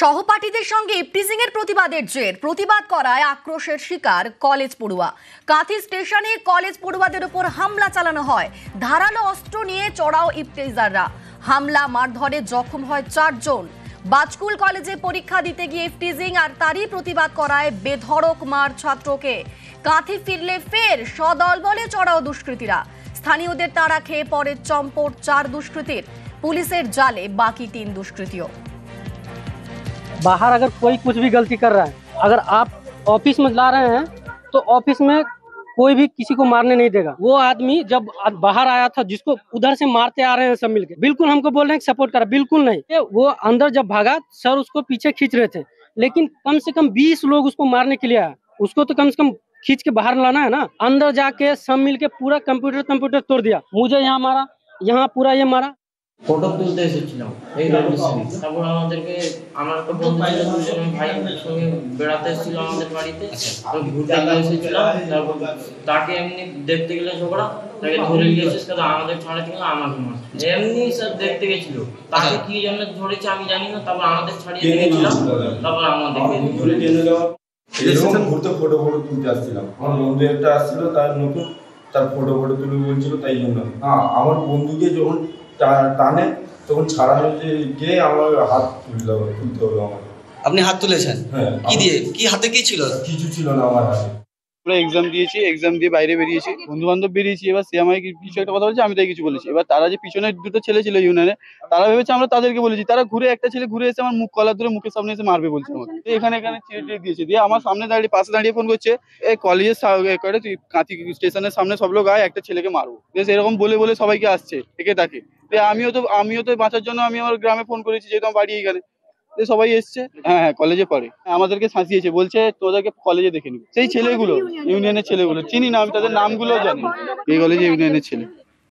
সহপাঠীদের সঙ্গে ইপটিজিং এর প্রতিবাদের জের প্রতিবাদ করায় আক্রোশের শিকার কলেজ পড়ুয়া। কাঁথি স্টেশনে কলেজ পড়ুয়াদের উপর হামলা চালানো হয়। ধারালো অস্ত্র নিয়ে চড়াও ইপটিজাররা। হামলা মারধরে জখম হয় 4 জন। বাজকুল কলেজে পরীক্ষা দিতে গিয়ে ইপটিজিং আর তারই প্রতিবাদ করায় বেধড়ক মার ছাত্রকে। কাঁথি ফিরলে ফের সদলবলে চড়াও দুষ্কৃতীরা। স্থানীয়দের তাড়া খেয়ে পড়ে চম্পট 4 দুষ্কৃতীর। পুলিশের জালে বাকি 3 দুষ্কৃতীও। बाहर अगर कोई कुछ भी गलती कर रहा है, अगर आप ऑफिस में ला रहे हैं तो ऑफिस में कोई भी किसी को मारने नहीं देगा। वो आदमी जब बाहर आया था जिसको उधर से मारते आ रहे हैं सब मिलके, बिल्कुल हमको बोल रहे हैं सपोर्ट करा, बिल्कुल नहीं। वो अंदर जब भागा सर उसको पीछे खींच रहे थे, लेकिन कम से कम 20 लोग उसको मारने के लिए आया। उसको तो कम से कम खींच के बाहर लाना है ना। अंदर जाके सब मिलके पूरा कंप्यूटर तोड़ दिया। मुझे यहाँ मारा, यहाँ पूरा ये मारा। ফটো তুলতে এসেছিলাম এই রোড স্ট্রিট। তারপর আমাদেরকে আমার একটা বন্ধু ছিল, দুজন ভাই সঙ্গে বেড়াতে এসেছিল আমাদের বাড়িতে। তো ঘুরতে এসেছিলাম, তারপর তাকে এমনি দেখতে গেলে ঝগড়া, তাকে ধরে গিয়েছে, সেটা আমাদের ছাড়ে থেকে আমাকে মারছে। এমনি স্যার দেখতে গেছিল, তাকে কি জন্য ধরেছে আমি জানি না। তারপর আমাদের ছাড়িয়ে দিয়েছিলাম, তারপর আমাদেরকে ধরে টেনে যাওয়া। স্টেশন ঘুরতে ফটো তুলতে আসছিলাম। আমার বন্ধু একটা আসছিল, তার নতুন, তার ফটো তুলে বলছিল, তাই জন্য আমার বন্ধুকে যখন টানে তখন ছাড়ানো গিয়ে আমার হাত তুলতে হবে আমাকে। আপনি হাত তুলেছেন? হ্যাঁ। কি দিয়ে? কি হাতে কি ছিল? কিছু ছিল না আমার হাতে। আমরা এক্সাম দিয়েছি, এক্সাম দিয়ে বাইরে বেরিয়েছি, বন্ধু বান্ধব বেরিয়েছি। এবার সে আমাকে কিছু একটা কথা বলছে, আমি তাই কিছু বলেছি। এবার তারা যে পিছনে দুটো ছেলে ছিল ইউনিয়নে, তারা ভেবেছে আমরা তাদেরকে বলেছি। তারা একটা ছেলে ঘুরে এসে আমার মুখ কলার ধরে মুখের সামনে এসে মারবে বলছে আমাকে। এখানে চিড়ে দিয়েছে, দিয়ে আমার সামনে দাঁড়িয়ে পাশে দাঁড়িয়ে ফোন করছে, এই কলেজের কাঁথি স্টেশনের সামনে সব লোক আয়, একটা ছেলেকে মারবো। এরকম বলে সবাইকে আসছে থেকে তাকে। আমিও তো বাঁচার জন্য আমি আমার গ্রামে ফোন করেছি, যেহেতু আমার বাড়ি এইখানে। সবাই এসছে, হ্যাঁ কলেজে পড়ে। আমাদেরকে শাসিয়েছে, বলছে তোদেরকে কলেজে দেখে নিবি। সেই ছেলেগুলো ইউনিয়নের ছেলেগুলো চিনি না, আমি তাদের নামগুলো জানি। এই কলেজে ইউনিয়নের ছেলে।